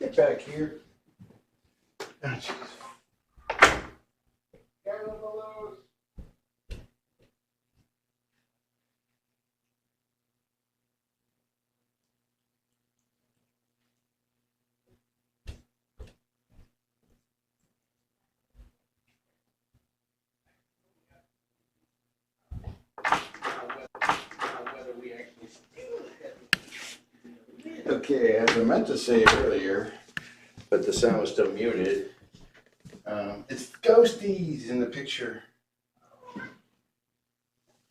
Get back here. Oh, jeez. Okay, as I meant to say earlier, but the sound was still muted, it's ghosties in the picture.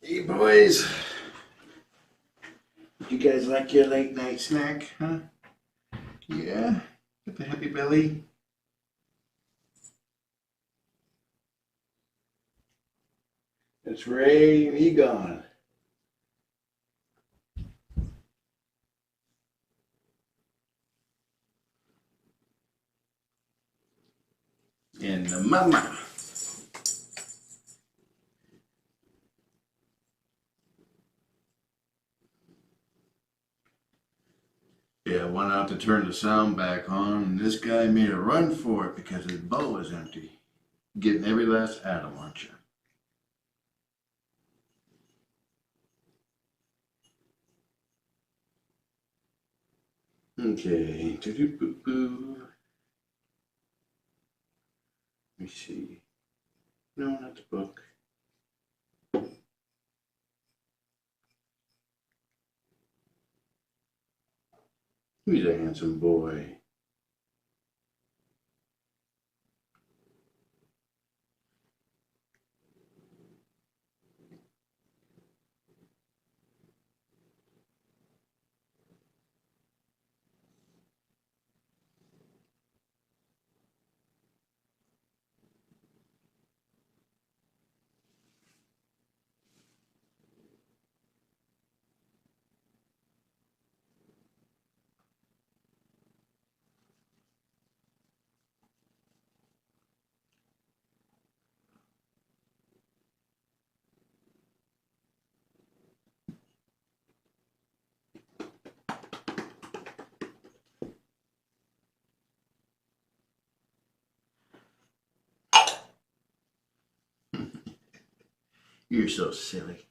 Hey boys, you guys like your late night snack, huh? Yeah, get the happy belly. It's Ray and Egon. And the mama. Yeah, I went out to turn the sound back on, and this guy made a run for it because his bowl was empty. Getting every last atom, aren't you? Okay, do-do-boo-boo. Let me see. No, not the book. He's a handsome boy. You're so silly.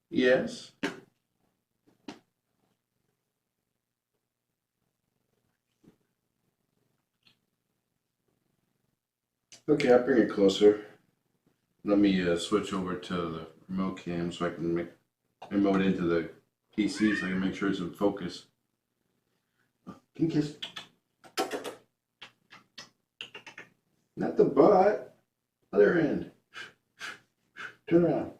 Yes? Okay, I'll bring it closer. Let me switch over to the remote cam so I can make remote into the PC so I can make sure it's in focus. Can you kiss? Not the butt. Other end. Turn around.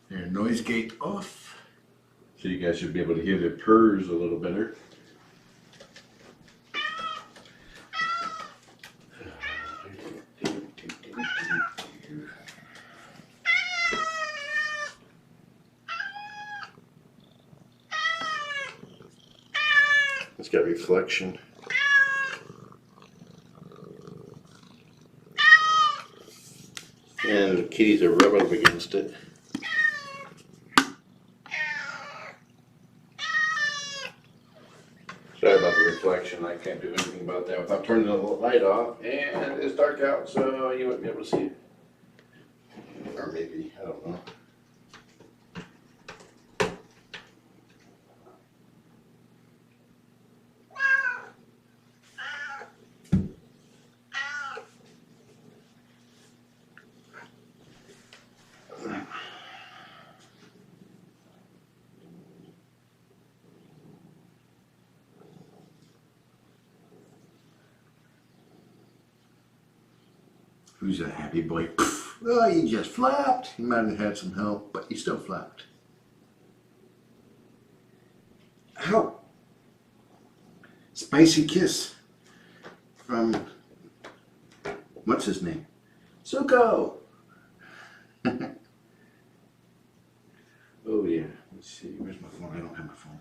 There, noise gate off. So you guys should be able to hear the purrs a little better. It's got reflection. And the kitties are rubbing up against it. Sorry about the reflection. I can't do anything about that without turning the light off. And it's dark out, so you wouldn't be able to see it. Or maybe, I don't know. Who's a happy boy? Oh, you just flapped. You might have had some help, but you still flapped. Ow! Spicy kiss from, what's his name? Zuko! Oh yeah, let's see, where's my phone? I don't have my phone.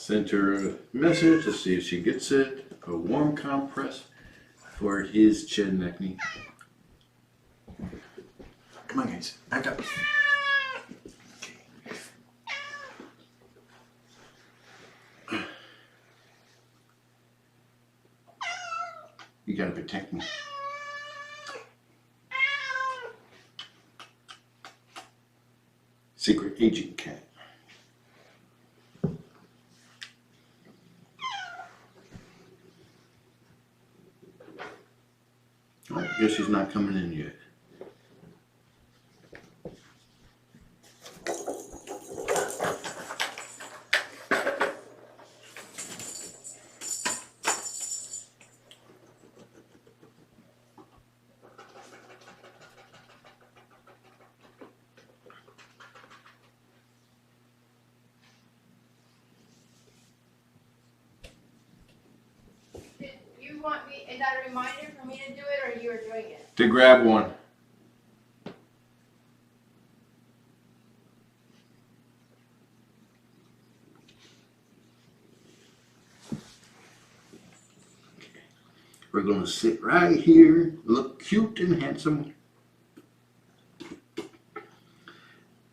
Sent her a message to see if she gets it. A warm compress for his chin neck knee. Come on, guys. Back up. You gotta protect me. Secret agent cat. I guess she's not coming in yet. Want me, is that a reminder for me to do it, or you are doing it? To grab one. We're gonna sit right here, look cute and handsome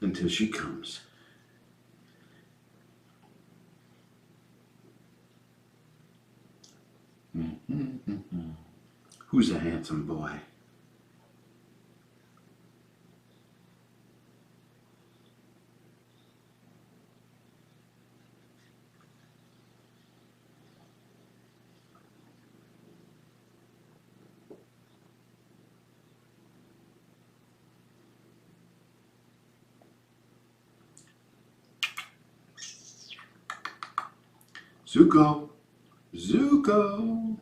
until she comes. Who's a handsome boy? Zuko! Zuko!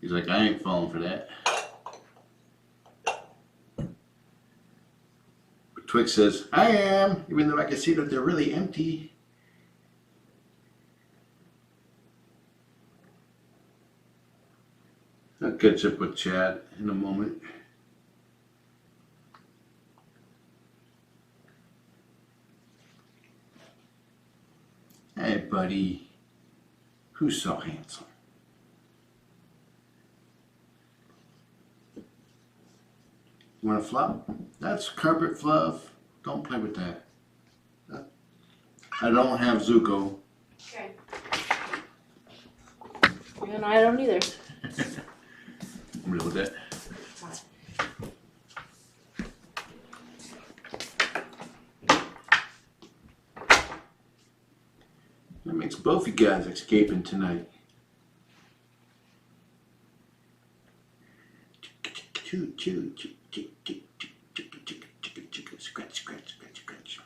He's like, I ain't falling for that. But Twix says, I am, even though I can see that they're really empty. I'll catch up with Chad in a moment. Hey, buddy. Who's so handsome? You want to fluff? That's carpet fluff. Don't play with that. I don't have Zuko. Okay. And I don't either. I'm real with that. That makes both you guys escaping tonight. Choo, choo, choo, choo, choo, choo, choo, choo, choo, choo, scratch, scratch, scratch, scratch.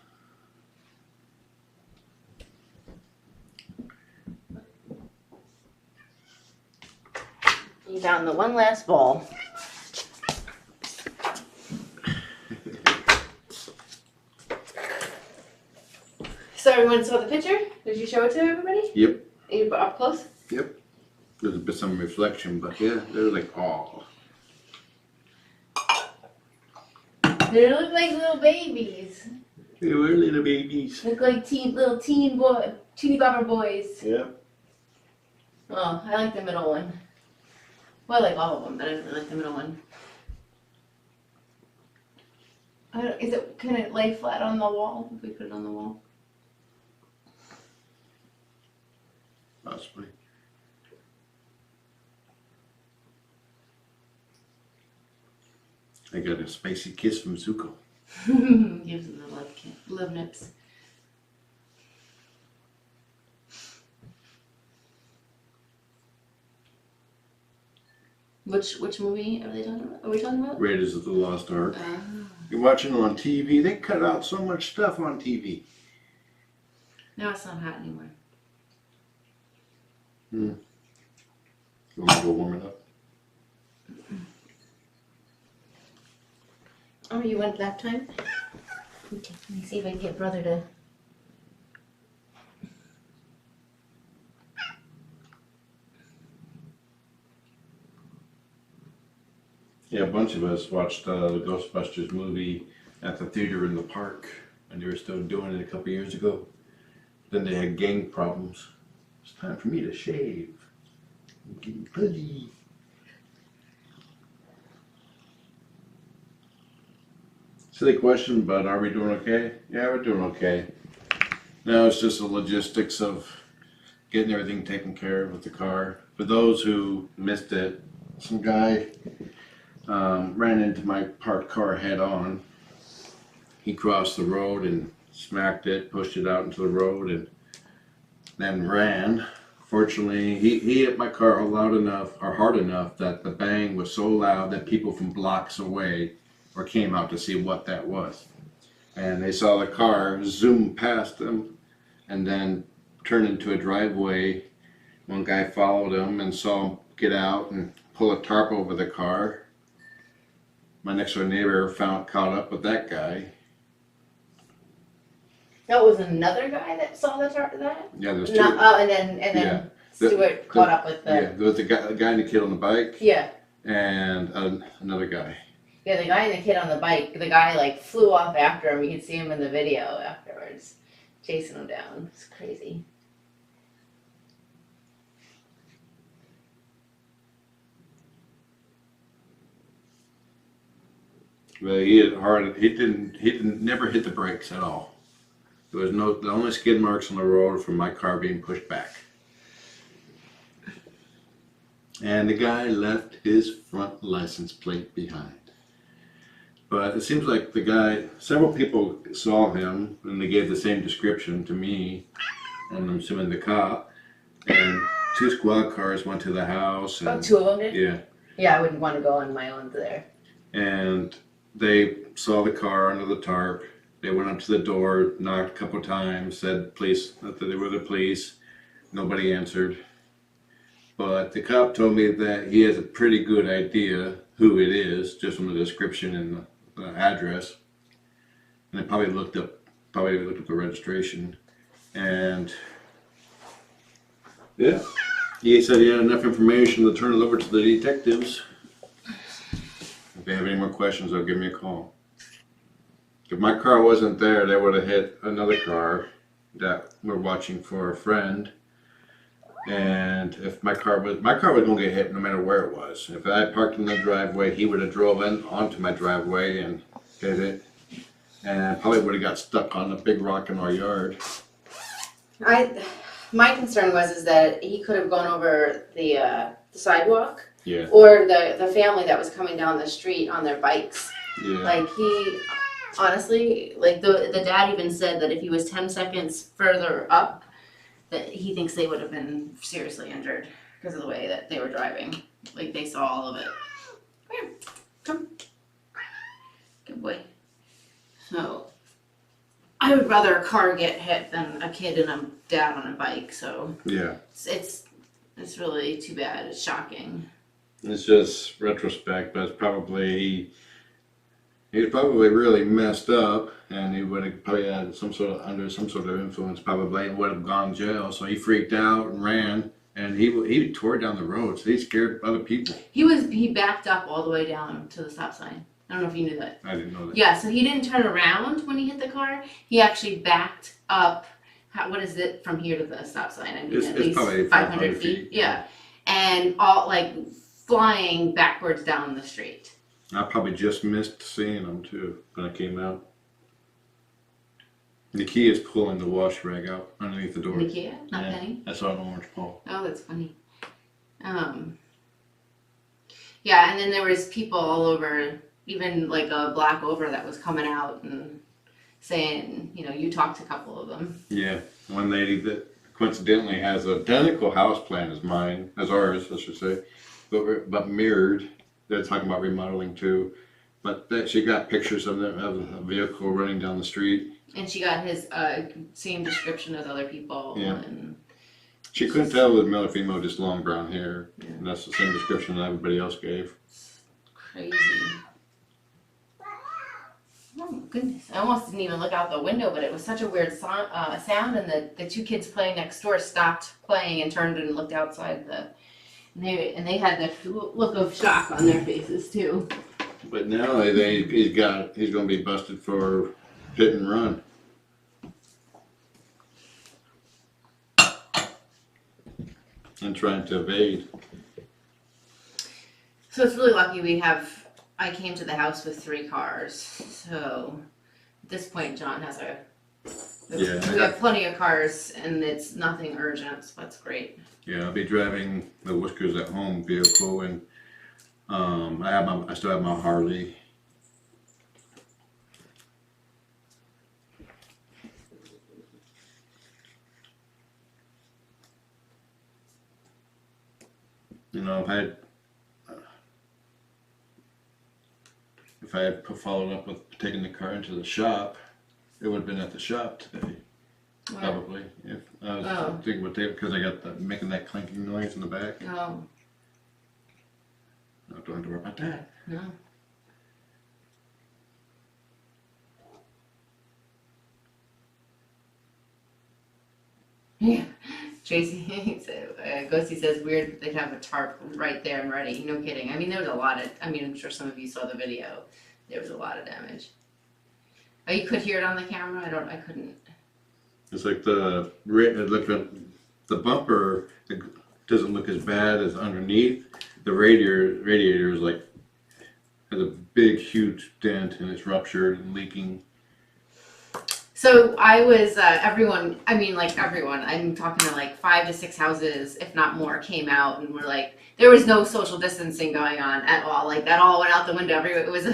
You found the one last ball. So everyone saw the picture? Did you show it to everybody? Yep. You up close? Yep. There's a bit some reflection, but yeah, they're like, oh. They look like little babies. They were little babies. Look like teeny bopper boys. Yeah. Oh, I like the middle one. Well, I like all of them, but I really like the middle one. Can it lay flat on the wall if we put it on the wall? Possibly. I got a spicy kiss from Zuko. Gives them the love nips. Which movie are they talking about? Are we talking about? Raiders of the Lost Ark. You're watching it on TV. They cut out so much stuff on TV. No, it's not hot anymore. You want to go warm it up? Oh, you went that time? Okay, let me see if I can get brother to... Yeah, a bunch of us watched the Ghostbusters movie at the theater in the park, and they were still doing it a couple years ago. Then they had gang problems. It's time for me to shave. I'm getting pudgy. Silly question, but are we doing okay? Yeah, we're doing okay. Now it's just the logistics of getting everything taken care of with the car. For those who missed it, some guy ran into my parked car head on. He crossed the road and smacked it, pushed it out into the road, and then ran. Fortunately, he hit my car loud enough or hard enough that the bang was so loud that people from blocks away or came out to see what that was. And they saw the car zoom past them and then turn into a driveway. One guy followed him and saw him get out and pull a tarp over the car. My next door neighbor caught up with that guy. That was another guy that saw that? Yeah, there was two. No, oh, and then Yeah. Stuart caught up with the. Yeah, there was the guy and the kid on the bike. Yeah. And another guy. Yeah, the guy and the kid on the bike. The guy like flew off after him. You could see him in the video afterwards, chasing him down. It's crazy. But he hit hard. He didn't never hit the brakes at all. There was the only skid marks on the road from my car being pushed back. And the guy left his front license plate behind. But it seems like several people saw him and they gave the same description to me, and I'm assuming the cop. And 2 squad cars went to the house. And, 2 of them did? Yeah. Yeah, I wouldn't want to go on my own there. And they saw the car under the tarp. They went up to the door, knocked a couple times, said police, that they were the police. Nobody answered. But the cop told me that he has a pretty good idea who it is, just from the description and the address. And they probably looked up the registration. And yeah, he said he had enough information to turn it over to the detectives. If they have any more questions, they'll give me a call. If my car wasn't there, they would have hit another car that we're watching for a friend. And if my car was gonna get hit no matter where it was. If I parked in the driveway, he would have drove in onto my driveway and hit it. And probably would have got stuck on a big rock in our yard. My concern was that he could have gone over the sidewalk. Yeah. Or the family that was coming down the street on their bikes. Yeah. Like he, honestly, like the dad even said that if he was 10 seconds further up, that he thinks they would have been seriously injured because of the way that they were driving. Like they saw all of it. Come here, come. Good boy. So, I would rather a car get hit than a kid and a dad on a bike. So Yeah. it's really too bad. It's shocking. It's just retrospect, but it's probably he was probably really messed up, and he would have probably had under some sort of influence, probably, and would have gone to jail. So he freaked out and ran, and he tore down the road. So he scared other people. He backed up all the way down to the stop sign. I don't know if you knew that. I didn't know that. Yeah, so he didn't turn around when he hit the car. He actually backed up. What is it from here to the stop sign? I mean, It's at least probably 500 feet. Yeah, and all like flying backwards down the street. I probably just missed seeing him too when I came out. The key is pulling the wash rag out underneath the door. Nikia, not Yeah, Penny. I saw an orange pole. Oh, that's funny. Yeah, and then there was people all over, even like a block over, that was coming out and saying, you talked to a couple of them. Yeah, one lady that coincidentally has an identical house plan as ours, I should say, but mirrored. They're talking about remodeling too, but she got pictures of a vehicle running down the street. And she got his same description as other people. Yeah. And She couldn't tell it was male or female, just long brown hair. Yeah. And that's the same description that everybody else gave. Crazy. Oh my goodness. I almost didn't even look out the window, but it was such a weird sound, and the 2 kids playing next door stopped playing and turned and looked outside and they had the look of shock on their faces too. But now he's going to be busted for hit and run. And trying to evade. So it's really lucky I came to the house with 3 cars. So at this point, John has we have plenty of cars and it's nothing urgent, so that's great. Yeah, I'll be driving the Whiskers at Home vehicle, and I still have my Harley. You know, if I had followed up with taking the car into the shop, it would have been at the shop today. What? Probably. If I was thinking about tape because I got making that clinking noise in the back. Oh. I don't have to worry about that. No. Yeah. Tracy said, Ghosty says, weird they'd have a tarp right there and ready. No kidding. I mean, there was a lot of, I'm sure some of you saw the video. There was a lot of damage. Oh, you could hear it on the camera? I couldn't. It's like the bumper, it doesn't look as bad as underneath. The radiator is like, has a big, huge dent and it's ruptured and leaking. So I was, everyone, I'm talking to like 5 to 6 houses, if not more, came out and were like, there was no social distancing going on at all. Like that all went out the window. Everyone was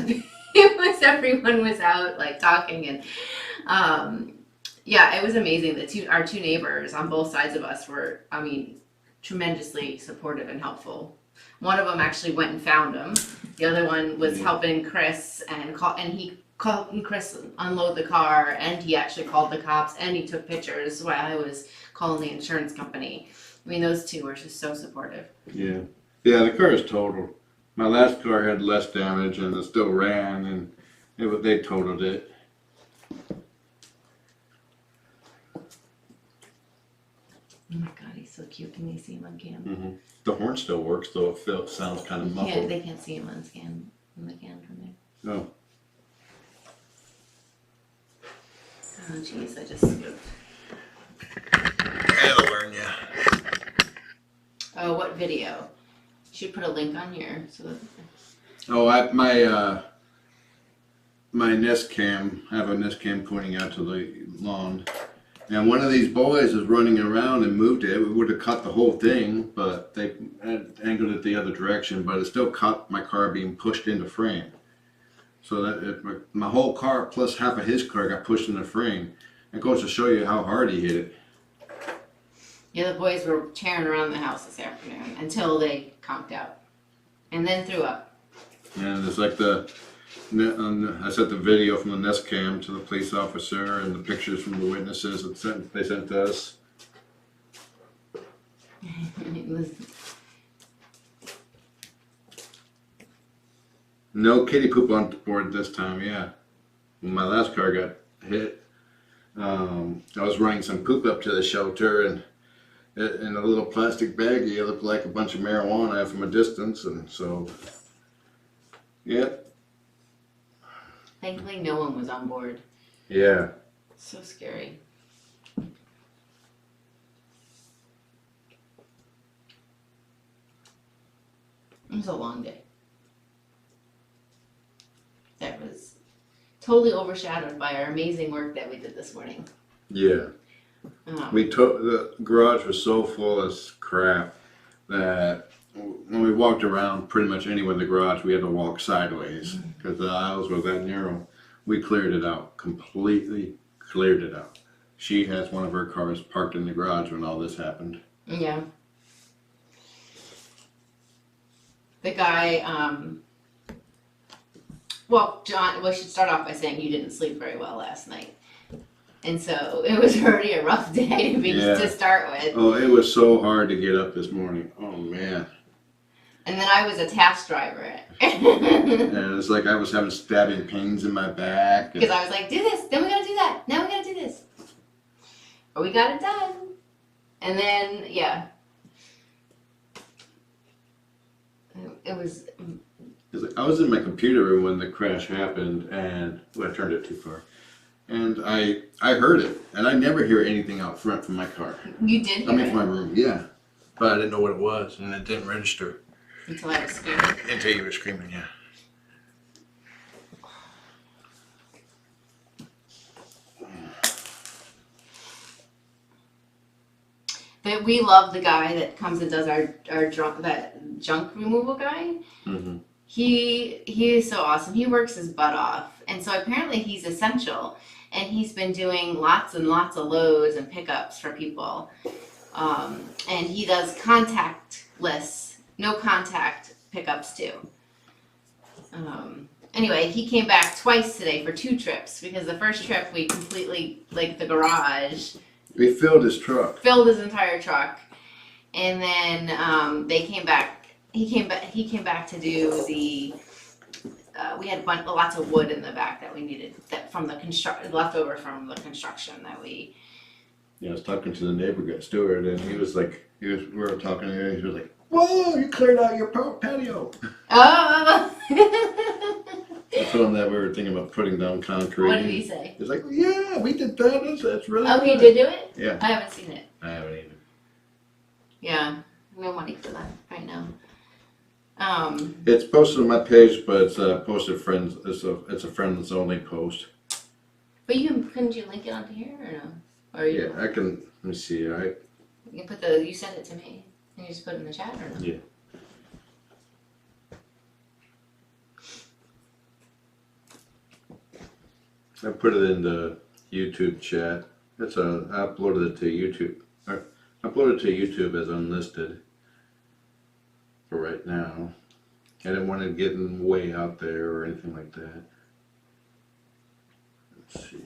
out like talking and, yeah, it was amazing. Our two neighbors on both sides of us were, tremendously supportive and helpful. One of them actually went and found him. The other one was helping Chris and he called Chris unload the car, and he actually called the cops, and he took pictures while I was calling the insurance company. I mean, those two were just so supportive. Yeah, the car is totaled. My last car had less damage, and it still ran, and they totaled it. Oh my God, he's so cute. Can you see him on cam? Mm-hmm. The horn still works, though it sounds kind of muffled. They can't see him on the cam from there. No. Oh jeez, I just That'll burn you. Oh, what video? You should put a link on here so that. Oh, my Nest Cam. I have a Nest Cam pointing out to the lawn, and one of these boys is running around and moved it. We would have cut the whole thing, but they angled it the other direction. But it still caught my car being pushed into frame. So that my whole car plus half of his car got pushed in the frame. It goes to show you how hard he hit it. Yeah, the boys were tearing around the house this afternoon until they conked out, and then threw up. And it's like I sent the video from the Nest Cam to the police officer and the pictures from the witnesses that they sent to us. It was. No kitty poop on board this time, yeah. When my last car got hit, I was running some poop up to the shelter, and in a little plastic baggie, it looked like a bunch of marijuana from a distance, and so, yeah. Thankfully, no one was on board. Yeah. So scary. It was a long day. That was totally overshadowed by our amazing work that we did this morning. Yeah. The garage was so full of crap that when we walked around pretty much anywhere in the garage, we had to walk sideways because the aisles were that narrow. We cleared it out, completely cleared it out. She has one of her cars parked in the garage when all this happened. Yeah. The guy, John, we should start off by saying you didn't sleep very well last night. And so it was already a rough day to start with. Oh, it was so hard to get up this morning. Oh, man. And then I was a task driver. And it's like I was having stabbing pains in my back. Because I was like, do this, then we gotta do that, now we gotta do this. But we got it done. And then, yeah. It was He's like, I was in my computer room when the crash happened, and I turned it too far. And I heard it, and I never hear anything out front from my car. You did hear I mean, it? from my room, yeah. But I didn't know what it was, and it didn't register. Until I was screaming. Until you were screaming, yeah. But we love the guy that comes and does our junk removal guy. Mm-hmm. He is so awesome. He works his butt off, and so apparently he's essential. And he's been doing lots and lots of loads and pickups for people. And he does contactless, no contact pickups too. Anyway, he came back twice today for 2 trips because the first trip we completely, like the garage, We filled his truck. filled his entire truck. And then they came back, he came back to do the, we had lots of wood in the back that we needed, that from the leftover from the construction that we. Yeah, I was talking to the neighbor, Stuart, and he was like, we were talking, and he was like, "Whoa, you cleared out your patio." Oh! I told him that we were thinking about putting down concrete. What did he say? He's like, "Yeah, we did that. That's really Oh, good." he did do it? Yeah. I haven't seen it. I haven't even. Yeah, no money for that right now. It's posted on my page, but it's posted friends. It's a friends only post. But couldn't you link it onto here or no? Or Yeah, I can. Let me see. you can put you sent it to me and you just put it in the chat or no? Yeah. I put it in the YouTube chat. I uploaded it to YouTube. I uploaded it to YouTube as unlisted for right now. I didn't want it getting way out there or anything like that. Let's see.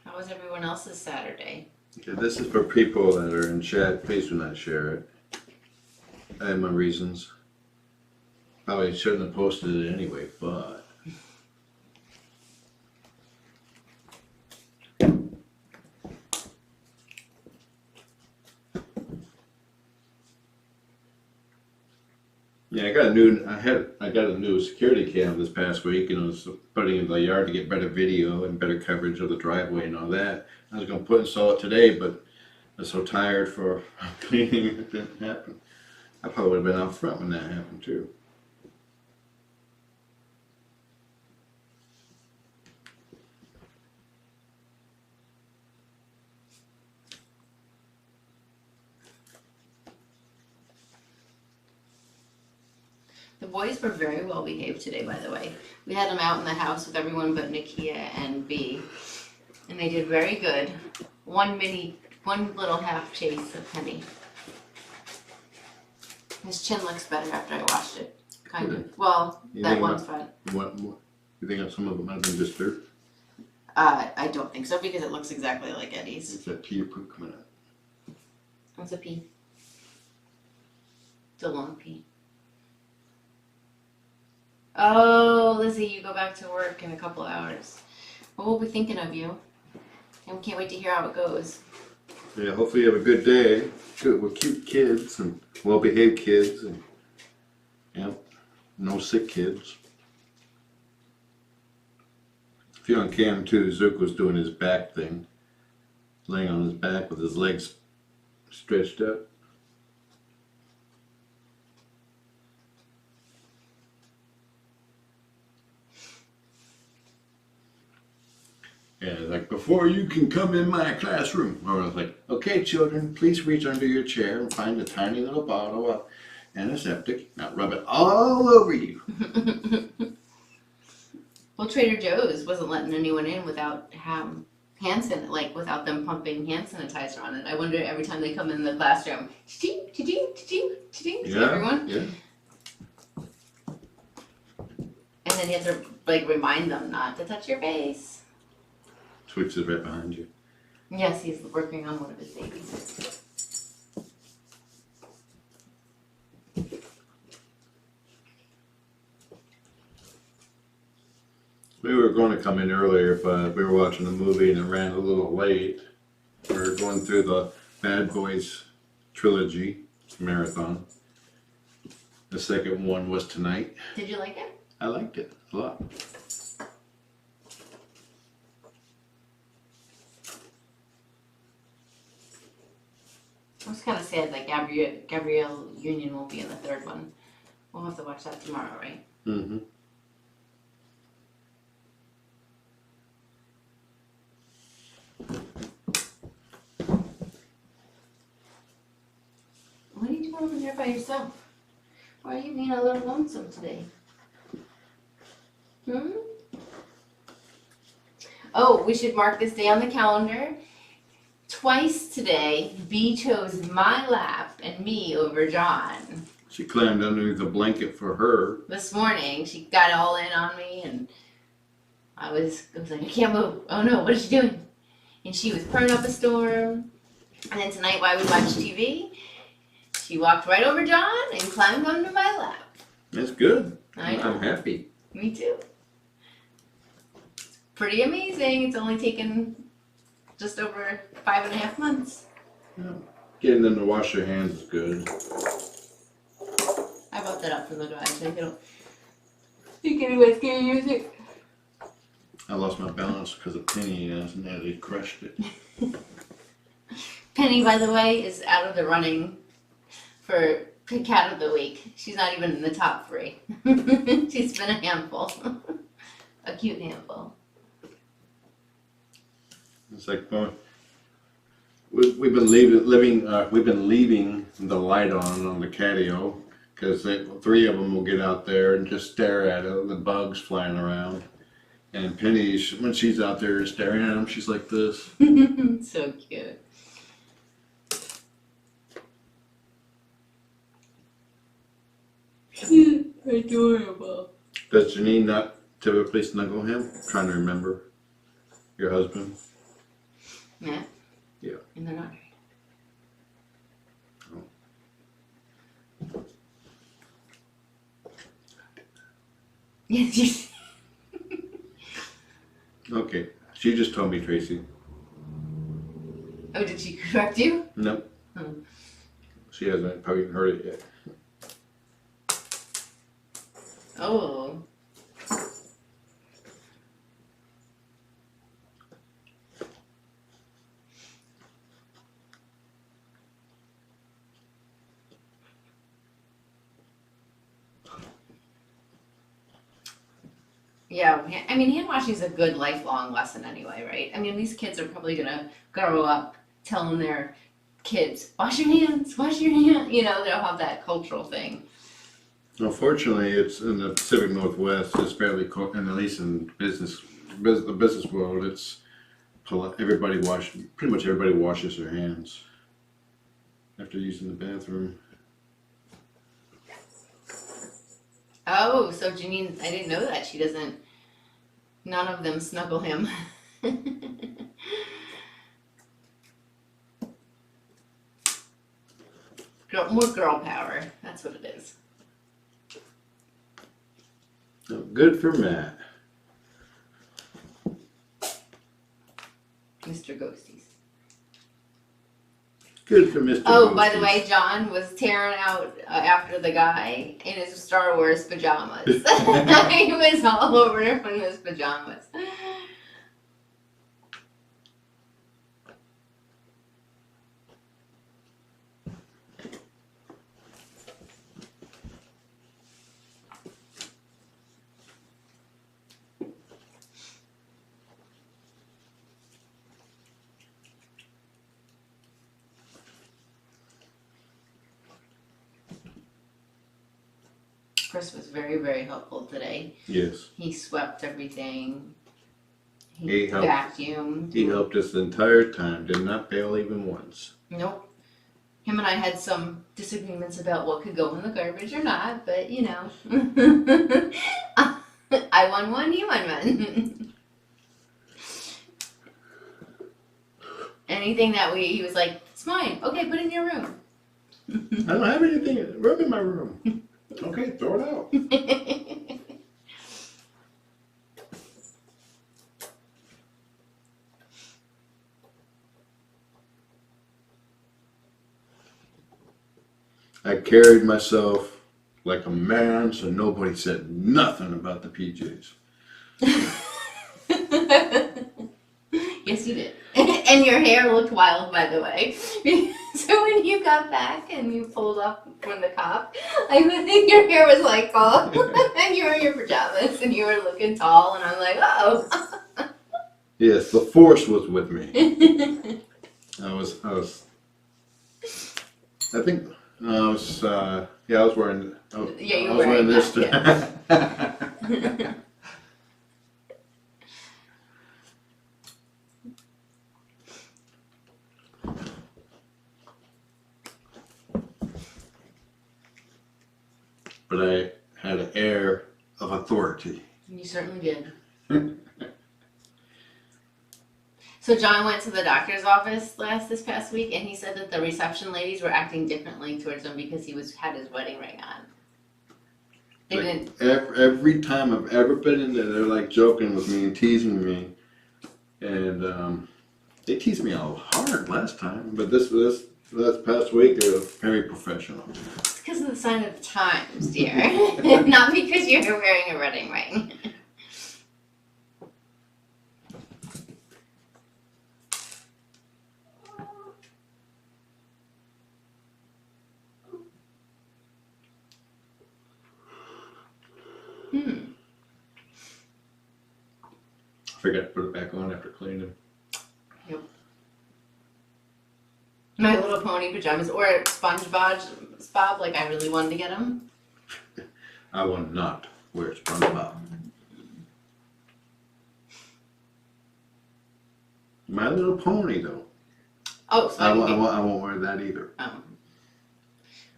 How was everyone else's Saturday? Okay, this is for people that are in chat. Please do not share it. I have my reasons. Probably shouldn't have posted it anyway, but. Yeah, I got a new security cam this past week, and I was putting it in the yard to get better video and better coverage of the driveway and all that. I was gonna install it today, but I was so tired for cleaning it didn't happen. I probably would have been out front when that happened too. The boys were very well behaved today, by the way. We had them out in the house with everyone but Nakia and B. And they did very good. One little half chase of Penny. His chin looks better after I washed it. Kind of. Well, that one's fine. What? You think some of them might have been disturbed? I don't think so because it looks exactly like Eddie's. It's that pee or poop coming out. What's a P? It's a long P. Oh, Lizzie, you go back to work in a couple hours. Well, we'll be thinking of you. And we can't wait to hear how it goes. Yeah, hopefully you have a good day. Good, with cute kids and well-behaved kids, and no sick kids. If you're on cam too, Zuko's doing his back thing, laying on his back with his legs stretched out. Yeah, like, before you can come in my classroom. Or I was like, okay, children, please reach under your chair and find a tiny little bottle of antiseptic. Now rub it all over you. Well, Trader Joe's wasn't letting anyone in without without them pumping hand sanitizer on it. I wonder every time they come in the classroom, cha-ching, cha-ching, cha-ching, cha-ching, to everyone. Yeah. And then you have to remind them not to touch your face. Twix is right behind you. Yes, he's working on one of his babies. We were going to come in earlier, but we were watching a movie and it ran a little late. We're going through the Bad Boys trilogy marathon. The second one was tonight. Did you like it? I liked it a lot. I was kind of sad that Gabrielle Union won't be in the third one. We'll have to watch that tomorrow, right? Mm-hmm. What are you doing over there by yourself? Why are you being a little lonesome today? Oh, we should mark this day on the calendar. Twice today, Bee chose my lap and me over John. She climbed underneath the blanket for her. This morning, she got all in on me, and I was like, I can't move. Oh no, what is she doing? And she was purring up a storm. And then tonight, while we watched TV, she walked right over John and climbed under my lap. That's good. I know. I'm happy. Me too. It's pretty amazing. It's only taken just over 5.5 months. Yeah. Getting them to wash their hands is good. I brought that up for the guys. So you guys can use it. I lost my balance because of Penny and Natalie crushed it. Penny, by the way, is out of the running for Cat of the Week. She's not even in the top 3. She's been a handful. A cute handful. It's like we've been leaving the light on the catio because 3 of them will get out there and just stare at it, the bugs flying around. And Penny, when she's out there staring at them, she's like this. So cute. Adorable. Does Janine not typically snuggle him? I'm trying to remember. Your husband? Yeah. Yeah. And they're not married. Oh. Yes. Okay. She just told me, Tracy. Oh, did she correct you? Nope. Oh. She hasn't probably heard it yet. Oh. Yeah, I mean, hand washing is a good lifelong lesson anyway, right? I mean, these kids are probably gonna grow up telling their kids, wash your hands, wash your hands. You know, they'll have that cultural thing. Unfortunately, it's in the Pacific Northwest. It's fairly, and at least in the business world, it's pretty much everybody washes their hands after using the bathroom. Oh, so Janine, I didn't know that. She doesn't, none of them snuggle him. More girl power. That's what it is. Oh, good for Matt. Mr. Ghosties. Good for Mr. Oh, by the Ghosties. way, John was tearing out after the guy in his Star Wars pajamas. He was all over him in his pajamas. Chris was very, very helpful today. Yes. He swept everything. He helped. Vacuumed. He helped us the entire time. Did not fail even once. Nope. Him and I had some disagreements about what could go in the garbage or not, but you know. I won one, you won one. Anything that he was like, it's mine. Okay, put it in your room. I don't have anything in my room. Okay, throw it out. I carried myself like a man, so nobody said nothing about the PJs. Yes, you did. And your hair looked wild, by the way. So when you got back and you pulled up from the cop, I think your hair was like all, and you were in your pajamas and you were looking tall, and I'm like, oh. Yes, the force was with me. I think I was wearing. Yeah, you I were was wearing wearing this. that, But I had an air of authority. You certainly did. So John went to the doctor's office this past week, and he said that the reception ladies were acting differently towards him because he had his wedding ring on. They Like, didn't. every time I've ever been in there, they're like joking with me and teasing me, and they teased me all hard last time. But this past week, they were very professional. It's because of the sign of the times, dear. Not because you're wearing a wedding ring. I forgot to put it back on after cleaning. Yep. My Little Pony pajamas, or SpongeBob, like I really wanted to get them. I will not wear SpongeBob. My Little Pony, though. Oh, so I won't wear that either.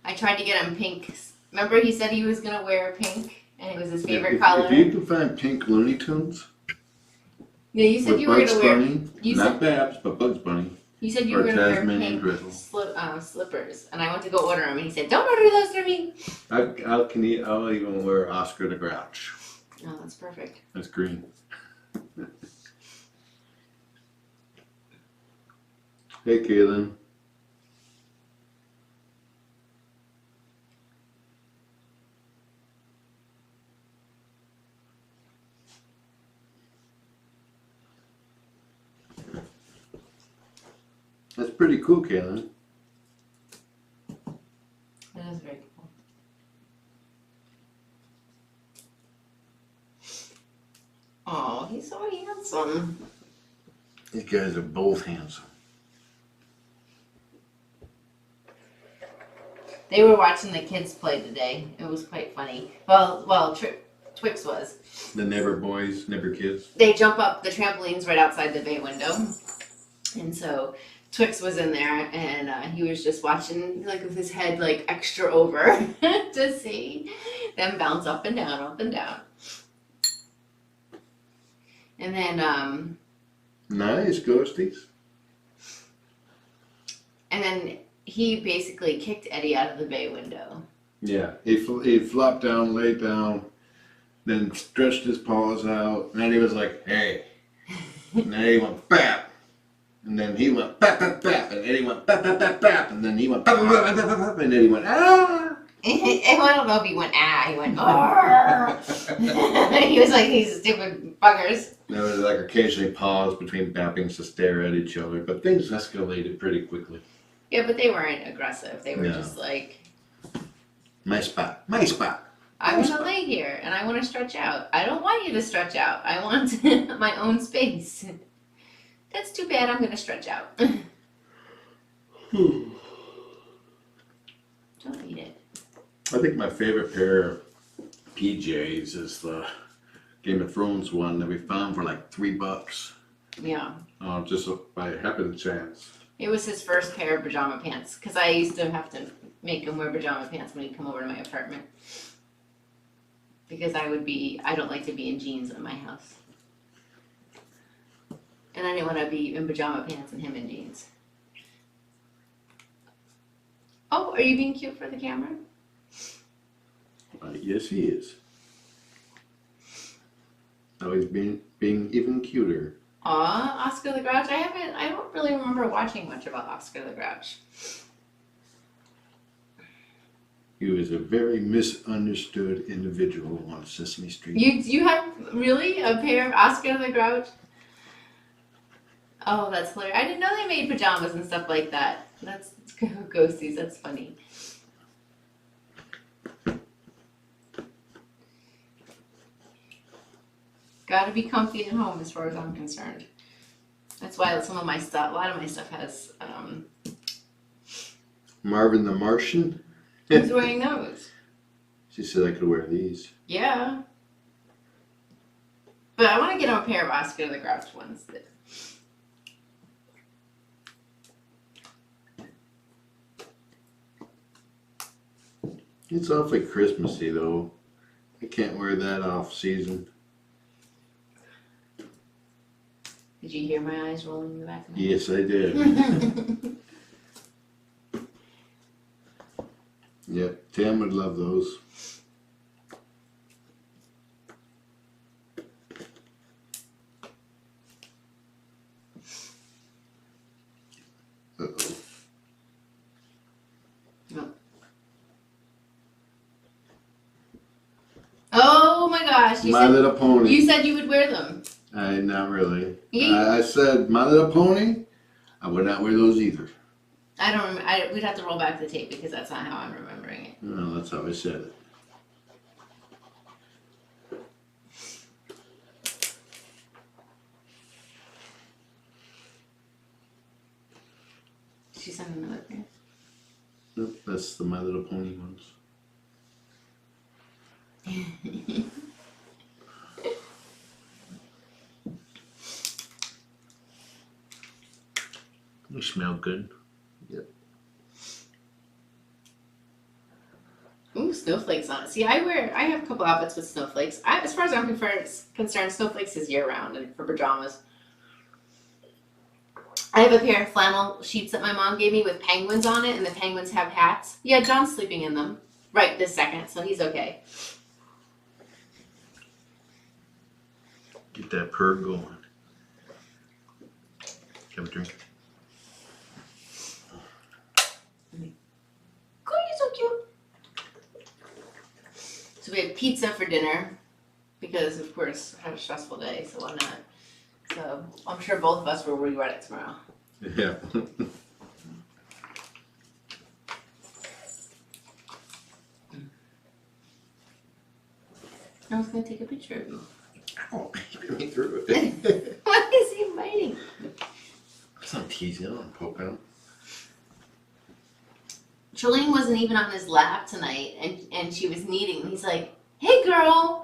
I tried to get him pink. Remember he said he was going to wear pink, and it was his favorite If color? you can find pink Looney Tunes. Yeah, you said with you were going Bugs to wear. Bunny, not Babs, but Bugs Bunny. You said you were or going to wear Tasmanian pink Drizzle. slippers, and I went to go order them, and he said, "Don't order those for me." I'll even wear Oscar the Grouch. Oh, that's perfect. That's green. Hey, Kaylin. That's pretty cool, Kaylin. That is very cool. Oh, he's so handsome. These guys are both handsome. They were watching the kids play today. It was quite funny. Well, Twix was. The Never Boys, Never Kids. They jump up the trampolines right outside the bay window, and so Twix was in there, and he was just watching, like, with his head like extra over to see them bounce up and down, up and down. And then Nice, ghosties. and then he basically kicked Eddie out of the bay window. Yeah, he flopped down, laid down, then stretched his paws out, and then he was like, hey. And then he went, bap. And then he went, bap, bap, bap. And then he went, bap, bap, bap, bap. And then he went, bap, bap, bap, bap, bap. And then he went, ah. I don't know if he went he went he was like, these stupid buggers. There was like occasionally pause between bappings to stare at each other, but things escalated pretty quickly. Yeah, but they weren't aggressive. They were No. just like, My spot, my spot. I'm gonna lay here and I want to stretch out. I don't want you to stretch out. I want my own space. That's too bad. I'm gonna stretch out. Don't eat it. I think my favorite pair of PJs is the Game of Thrones one that we found for like $3. Yeah. Just by happen chance. It was his first pair of pajama pants because I used to have to make him wear pajama pants when he'd come over to my apartment. Because I don't like to be in jeans in my house. And I didn't want to be in pajama pants and him in jeans. Oh, are you being cute for the camera? Yes, he is. Now he's being even cuter. Aw, Oscar the Grouch. I don't really remember watching much about Oscar the Grouch. He was a very misunderstood individual on Sesame Street. You have really a pair of Oscar the Grouch? Oh, that's hilarious. I didn't know they made pajamas and stuff like that. That's ghosties. That's funny. Gotta be comfy at home as far as I'm concerned. That's why a lot of my stuff has, Marvin the Martian. who's wearing those? She said I could wear these. Yeah. But I want to get him a pair of Oscar the Grouch ones. It's awfully Christmassy though. I can't wear that off season. Did you hear my eyes rolling in the back of my Yes, I did. head? Yep, Tam would love those. Uh-oh. No. Oh my gosh! My Little Pony. You said you would wear them. Not really. Yeah. I said My Little Pony. I would not wear those either. I don't remember. We'd have to roll back the tape because that's not how I'm remembering it. No, that's how I said it. She sent another pair. Nope, that's the My Little Pony ones. They smell good. Yep. Ooh, snowflakes on it. See, I have a couple outfits with snowflakes. As far as I'm concerned, snowflakes is year round and for pajamas. I have a pair of flannel sheets that my mom gave me with penguins on it, and the penguins have hats. Yeah, John's sleeping in them right this second, so he's okay. Get that purr going. Have a drink. Oh, you're so cute. So we had pizza for dinner because, of course, I had a stressful day, so why not? So I'm sure both of us will regret it tomorrow. Yeah. I was going to take a picture of you. Oh, you me through it. Why is he biting? It's not teasing. I don't poke out. Trelane wasn't even on his lap tonight, and she was kneading. He's like, "Hey, girl."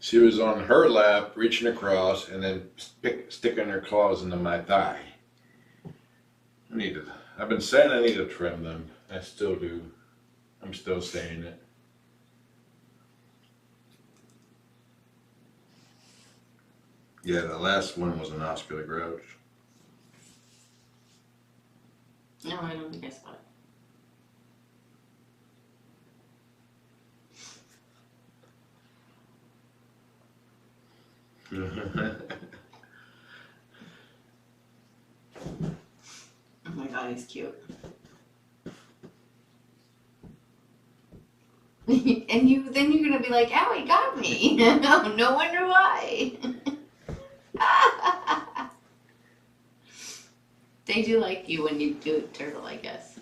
She was on her lap, reaching across, and then sticking her claws into my thigh. I've been saying I need to trim them. I still do. I'm still saying it. Yeah, the last one was an Oscar the Grouch. No, I don't think I saw it. Oh my god, he's cute. And then you're gonna be like, "Ow, he got me." No wonder why. They do like you when you do it, Turtle, I guess.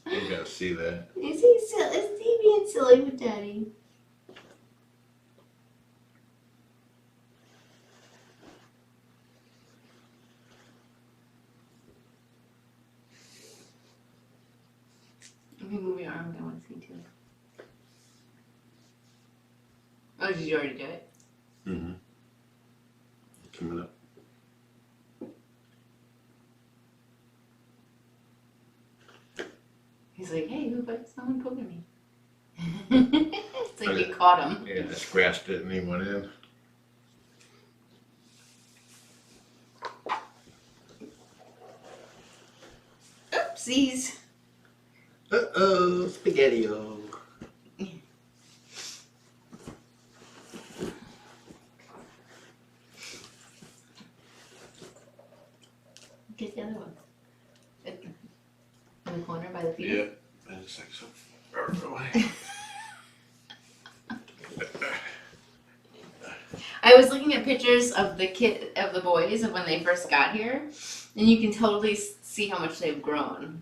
You gotta see that. Is he being silly with Daddy? Let me move your arm. I want to see too. Oh, did you already do it? Mm-hmm. Coming up. He's like, "Hey, who bites? Someone poking me." It's like you caught him. Yeah, I scratched it and he went in. Oopsies. Uh-oh, spaghetti-o. Kiss the other one. In the corner by the feet. Yeah, that's like so far away. I was looking at pictures of the boys of when they first got here, and you can totally see how much they've grown.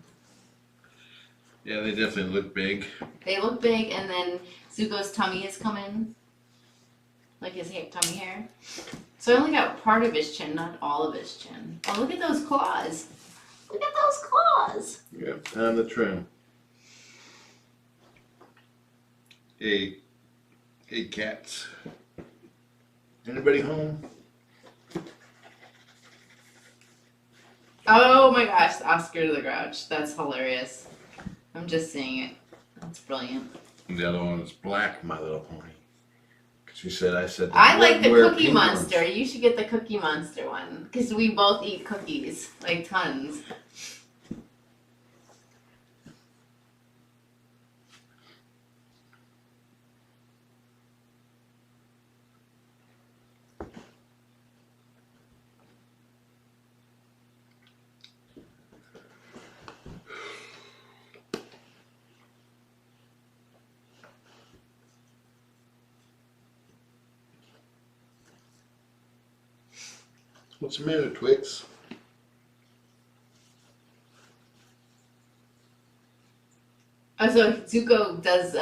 Yeah, they definitely look big. They look big, and then Zuko's tummy has come in, like his tummy hair. So I only got part of his chin, not all of his chin. Oh, look at those claws! Look at those claws! Yep, time to trim. Hey, cats. Anybody home? Oh my gosh, Oscar the Grouch. That's hilarious. I'm just saying it. That's brilliant. And the other one was Black, My Little Pony. She said, I like the wear Cookie pink Monster. ones. You should get the Cookie Monster one. Because we both eat cookies. Like tons. What's the matter, Twix? Oh, so Zuko does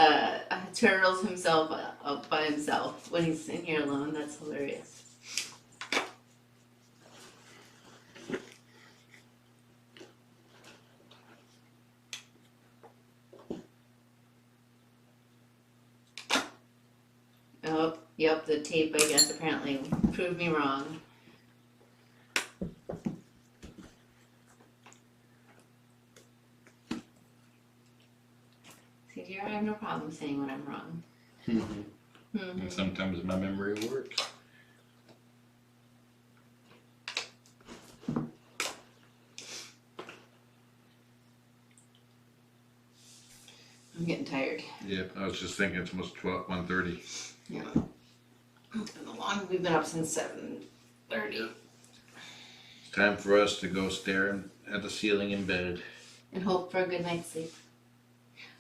turtles himself up by himself when he's in here alone. That's hilarious. Oh, yep, the tape, I guess, apparently proved me wrong. See, dear, I have no problem saying when I'm wrong. And sometimes my memory works. I'm getting tired. Yeah, I was just thinking it's almost 1:30. Yeah. It's been long. We've been up since 7:30. It's time for us to go stare at the ceiling in bed. And hope for a good night's sleep.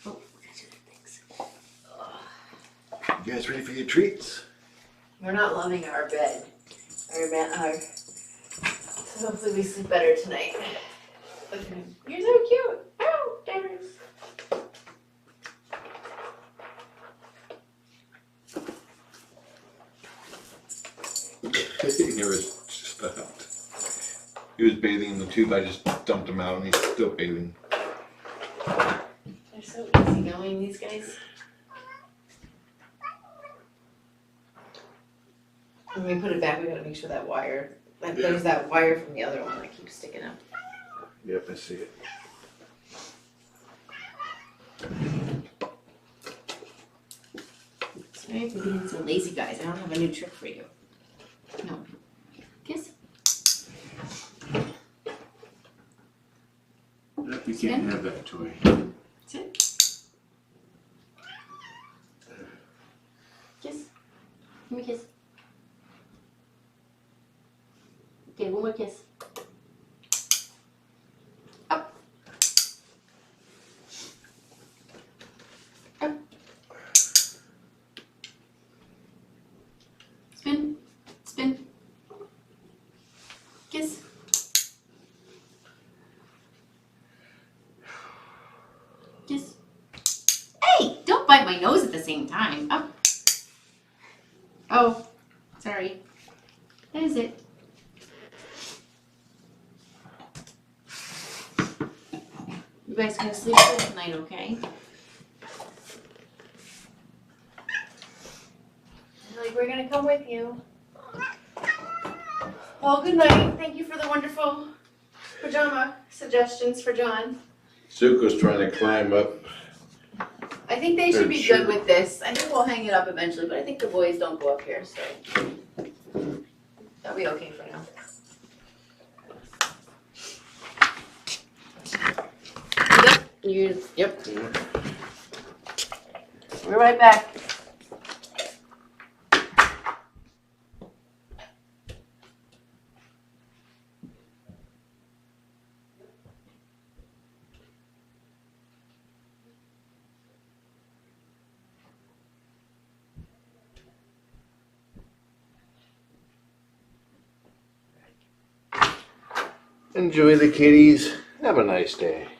Oh, we gotta do the things. You guys ready for your treats? We're not loving our bed. So hopefully we sleep better tonight. Okay. You're so cute. Oh, Dennis. He never stopped. He was bathing in the tube. I just dumped him out and he's still bathing. They're so easygoing, these guys. When we put it back, we gotta make sure that wire, there's that wire from the other one that keeps sticking up. Yep, I see it. Sorry if we're being so lazy, guys. I don't have a new trick for you. No. Kiss. Yep, you can't have that toy. Sit. Kiss. Give me a kiss. Okay, one more kiss. Up. Up. Spin. Spin. Kiss. Kiss. Hey! Don't bite my nose at the same time. Up. Oh, sorry. That is it. You guys gonna sleep good tonight, okay? Like, we're gonna come with you. Well, good night. Thank you for the wonderful pajama suggestions for John. Zuko's trying to climb up. I think they should be Sure. good with this. I think we'll hang it up eventually, but I think the boys don't go up here, so that'll be okay for now. Yep. We're right back. Enjoy the kitties. Have a nice day.